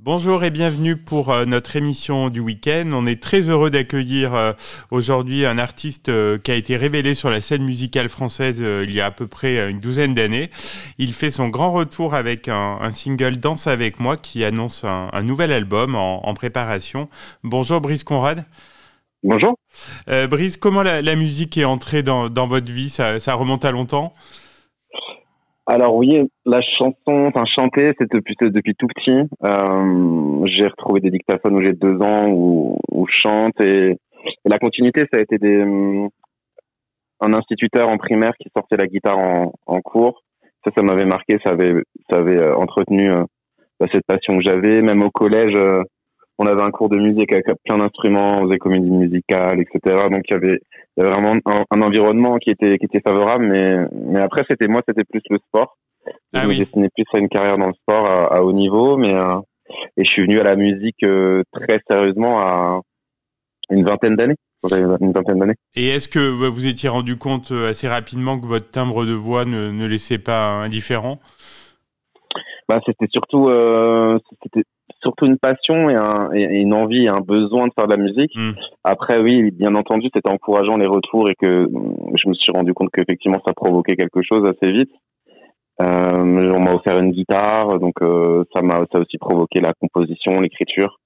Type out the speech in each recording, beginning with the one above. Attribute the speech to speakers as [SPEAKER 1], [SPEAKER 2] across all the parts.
[SPEAKER 1] Bonjour et bienvenue pour notre émission du week-end. On est très heureux d'accueillir aujourd'hui un artiste qui a été révélé sur la scène musicale française il y a à peu près une douzaine d'années. Il fait son grand retour avec un single Danse avec moi qui annonce un nouvel album en préparation. Bonjour Brice Conrad.
[SPEAKER 2] Bonjour.
[SPEAKER 1] Brice, comment la musique est entrée dans votre vie? Ça remonte à longtemps?
[SPEAKER 2] Alors oui, la chanson, chanter, c'est depuis tout petit. J'ai retrouvé des dictaphones où j'ai 2 ans où je chante et la continuité, ça a été un instituteur en primaire qui sortait la guitare en cours. Ça m'avait marqué, ça avait entretenu cette passion que j'avais. Même au collège, on avait un cours de musique avec plein d'instruments, on faisait comédie musicale, etc. Donc il y avait vraiment un environnement qui était favorable, mais après c'était plus le sport. Je me destinais plus à une carrière dans le sport à haut niveau, et je suis venu à la musique très sérieusement à une vingtaine d'années.
[SPEAKER 1] Et est-ce que vous étiez rendu compte assez rapidement que votre timbre de voix ne laissait pas indifférent?
[SPEAKER 2] C'était surtout une passion et une envie et un besoin de faire de la musique. Après, oui, bien entendu, c'était encourageant les retours et que je me suis rendu compte qu'effectivement, ça provoquait quelque chose assez vite. On m'a offert une guitare, donc ça a aussi provoqué la composition, l'écriture.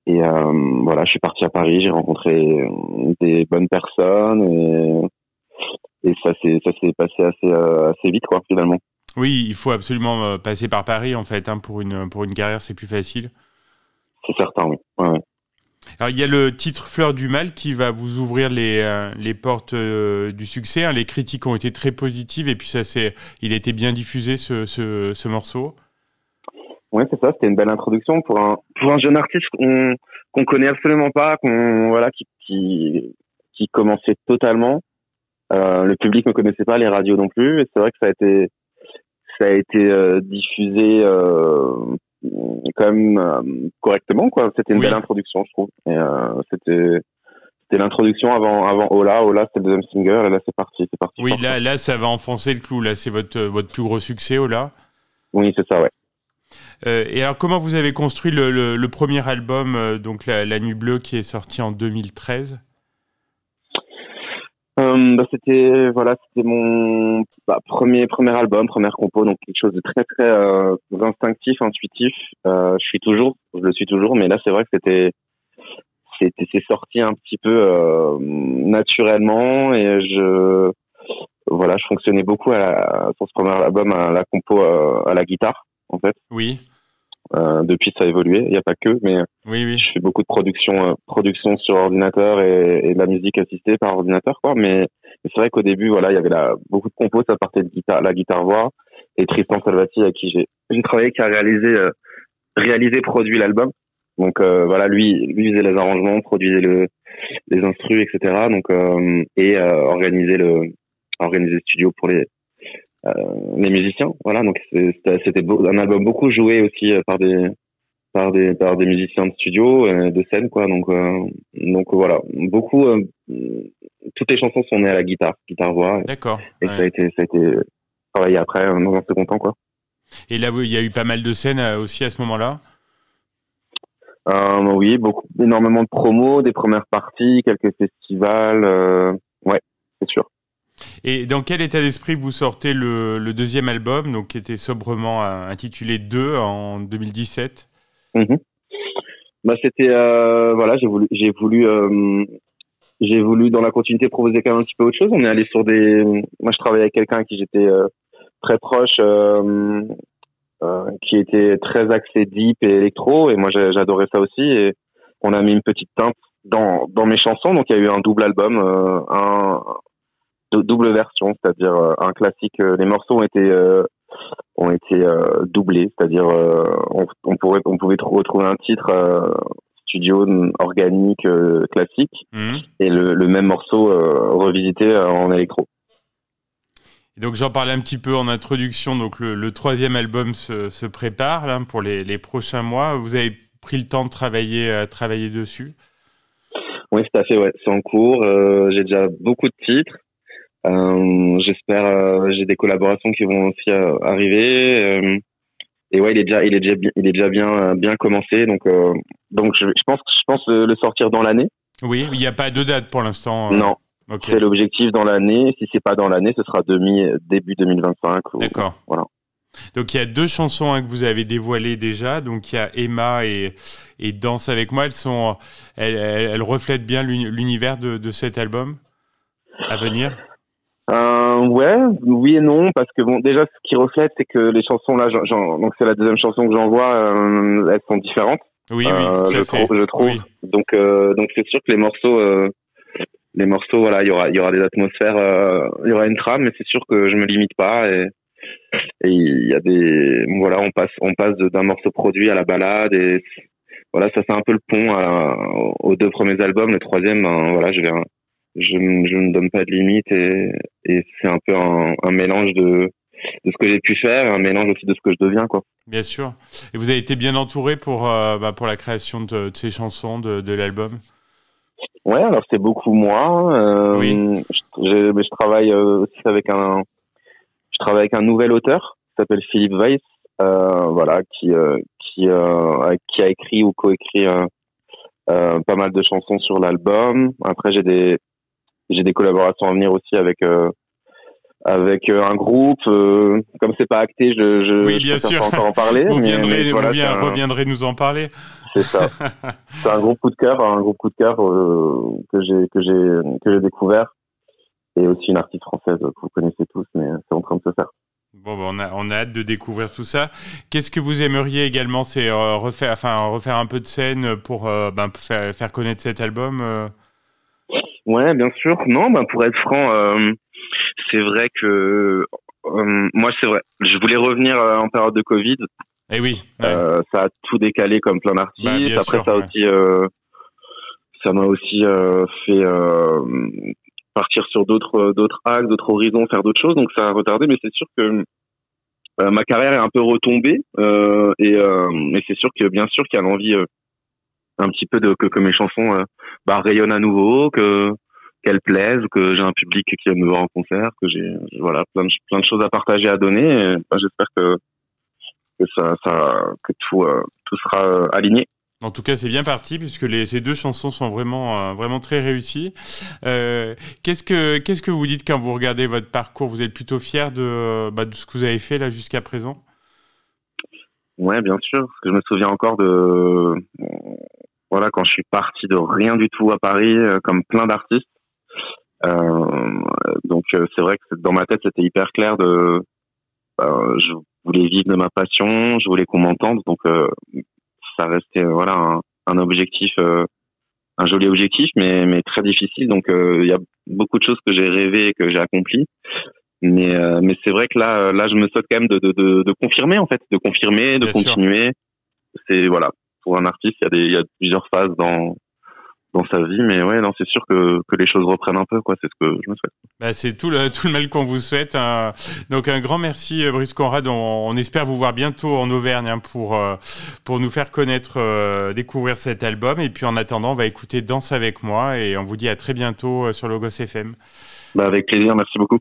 [SPEAKER 2] Et voilà, je suis parti à Paris, j'ai rencontré des bonnes personnes et ça s'est passé assez vite, quoi, finalement.
[SPEAKER 1] Oui, il faut absolument passer par Paris, en fait, hein, pour une carrière, c'est plus facile.
[SPEAKER 2] C'est certain, oui. Ouais.
[SPEAKER 1] Alors, il y a le titre Fleur du Mal qui va vous ouvrir les portes du succès, hein. Les critiques ont été très positives et puis il a été bien diffusé, ce morceau.
[SPEAKER 2] Oui, c'est ça, c'était une belle introduction pour un jeune artiste qu'on connaît absolument pas, qui commençait totalement. Le public ne connaissait pas, les radios non plus, et c'est vrai que ça a été diffusé quand même correctement, quoi. C'était une belle introduction, je trouve. Et c'était l'introduction avant Ola. Ola, c'était le deuxième single, et là c'est parti.
[SPEAKER 1] Oui, là ça va enfoncer le clou. Là, c'est votre plus gros succès, Ola.
[SPEAKER 2] Oui, c'est ça, ouais.
[SPEAKER 1] Et alors, comment vous avez construit le premier album, donc la Nuit Bleue, qui est sorti en 2013?
[SPEAKER 2] C'était mon premier album, première compo, donc quelque chose de très très instinctif, intuitif. Je le suis toujours, mais là c'est vrai que c'est sorti un petit peu naturellement et je fonctionnais beaucoup sur ce premier album à la compo à la guitare, en fait.
[SPEAKER 1] Oui.
[SPEAKER 2] Depuis, ça a évolué. Il n'y a pas que, mais
[SPEAKER 1] oui.
[SPEAKER 2] Je fais beaucoup de production sur ordinateur et de la musique assistée par ordinateur, quoi. Mais c'est vrai qu'au début, voilà, il y avait beaucoup de compos, ça partait de la guitare-voix. Et Tristan Salvati, avec qui j'ai travaillé, qui a réalisé, produit l'album. Donc voilà, lui faisait les arrangements, produisait les instrus, etc. Donc organisait le studio pour les musiciens. Voilà, donc c'était un album beaucoup joué aussi par des musiciens de studio, de scène, quoi. Donc voilà, beaucoup. Toutes les chansons sont nées à la guitare-voix.
[SPEAKER 1] D'accord.
[SPEAKER 2] Et ça a été travaillé après dans un second temps, quoi.
[SPEAKER 1] Et là, il y a eu pas mal de scènes aussi à ce moment-là.
[SPEAKER 2] Oui, énormément de promos, des premières parties, quelques festivals. Ouais, c'est sûr.
[SPEAKER 1] Et dans quel état d'esprit vous sortez le deuxième album, donc qui était sobrement intitulé 2 en 2017?
[SPEAKER 2] C'était voilà, j'ai voulu dans la continuité proposer quand même un petit peu autre chose. On est allé sur moi je travaillais avec quelqu'un à qui j'étais très proche, qui était très axé deep et électro, et moi j'adorais ça aussi, et on a mis une petite teinte dans mes chansons. Donc il y a eu un double album, double version, c'est-à-dire un classique. Les morceaux ont été doublés, c'est-à-dire on pouvait retrouver un titre studio organique classique et le même morceau revisité en électro.
[SPEAKER 1] Et donc j'en parlais un petit peu en introduction. Donc le troisième album se prépare là, pour les prochains mois. Vous avez pris le temps de travailler dessus?
[SPEAKER 2] Oui, tout à fait. Ouais, c'est en cours. J'ai déjà beaucoup de titres. J'espère, j'ai des collaborations qui vont aussi arriver. ouais, il est déjà bien commencé. Donc je pense le sortir dans l'année.
[SPEAKER 1] Oui, il n'y a pas de date pour l'instant.
[SPEAKER 2] Non.
[SPEAKER 1] Okay.
[SPEAKER 2] C'est l'objectif dans l'année. Si c'est pas dans l'année, ce sera début 2025.
[SPEAKER 1] D'accord.
[SPEAKER 2] Voilà.
[SPEAKER 1] Donc il y a 2 chansons que vous avez dévoilées déjà. Donc il y a Emma et Danse avec moi. Elles reflètent bien l'univers de cet album à venir.
[SPEAKER 2] Ouais, oui et non, parce que bon, déjà ce qui reflète, c'est que les chansons là, donc c'est la deuxième chanson que j'envoie, elles sont différentes.
[SPEAKER 1] Oui, tout à fait.
[SPEAKER 2] Je trouve. Oui. Donc c'est sûr que les morceaux, voilà, il y aura des atmosphères, il y aura une trame, mais c'est sûr que je me limite pas et il y a voilà, on passe d'un morceau produit à la balade et voilà, ça fait un peu le pont aux 2 premiers albums. Le troisième, voilà, je ne donne pas de limite et c'est un peu un mélange de ce que j'ai pu faire, un mélange aussi de ce que je deviens, quoi.
[SPEAKER 1] Bien sûr. Et vous avez été bien entouré pour la création de ces chansons, de l'album?
[SPEAKER 2] Ouais, alors c'est beaucoup moi.
[SPEAKER 1] Oui.
[SPEAKER 2] Je travaille aussi avec un nouvel auteur qui s'appelle Philippe Weiss, voilà, qui a écrit ou coécrit pas mal de chansons sur l'album. Après, j'ai des collaborations à venir aussi avec un groupe. Comme c'est pas acté,
[SPEAKER 1] Oui, bien
[SPEAKER 2] préfère
[SPEAKER 1] sûr.
[SPEAKER 2] pas encore en parler.
[SPEAKER 1] Vous reviendrez nous en parler.
[SPEAKER 2] C'est ça. C'est un gros coup de cœur, que j'ai découvert, et aussi une artiste française que vous connaissez tous, mais c'est en train de se faire.
[SPEAKER 1] Bon, on a hâte de découvrir tout ça. Qu'est-ce que vous aimeriez également, c'est refaire un peu de scène pour faire connaître cet album
[SPEAKER 2] Ouais, bien sûr. Non, pour être franc, c'est vrai que moi, c'est vrai. Je voulais revenir en période de Covid.
[SPEAKER 1] Eh oui. Ouais.
[SPEAKER 2] Ça a tout décalé comme plein d'artistes. Après, sûr, ça m'a aussi fait partir sur d'autres axes, d'autres horizons, faire d'autres choses. Donc ça a retardé, mais c'est sûr que ma carrière est un peu retombée et c'est sûr qu'il y a l'envie un petit peu que mes chansons rayonnent à nouveau, qu'elles plaisent, que j'ai un public qui aime me voir en concert, que j'ai plein de choses à partager, à donner. Et, j'espère que tout sera aligné.
[SPEAKER 1] En tout cas, c'est bien parti puisque ces 2 chansons sont vraiment très réussies. Qu'est-ce que vous dites quand vous regardez votre parcours? Vous êtes plutôt fier de ce que vous avez fait là jusqu'à présent?
[SPEAKER 2] Ouais, bien sûr. Parce que je me souviens encore voilà, quand je suis parti de rien du tout à Paris, comme plein d'artistes. Donc c'est vrai que dans ma tête, c'était hyper clair je voulais vivre de ma passion, je voulais qu'on m'entende, donc ça restait voilà un objectif, un joli objectif, mais très difficile. Donc il y a beaucoup de choses que j'ai rêvé et que j'ai accompli, mais c'est vrai que là je me souhaite quand même de confirmer, en fait, de confirmer, de continuer. C'est voilà, pour un artiste, il y a plusieurs phases dans sa vie, mais ouais, non, c'est sûr que les choses reprennent un peu, quoi. C'est ce que je me souhaite.
[SPEAKER 1] C'est tout le mal qu'on vous souhaite. Donc un grand merci, Brice Conrad. On espère vous voir bientôt en Auvergne pour nous faire connaître, découvrir cet album. Et puis en attendant, on va écouter Danse avec moi et on vous dit à très bientôt sur Logos FM.
[SPEAKER 2] Avec plaisir, merci beaucoup.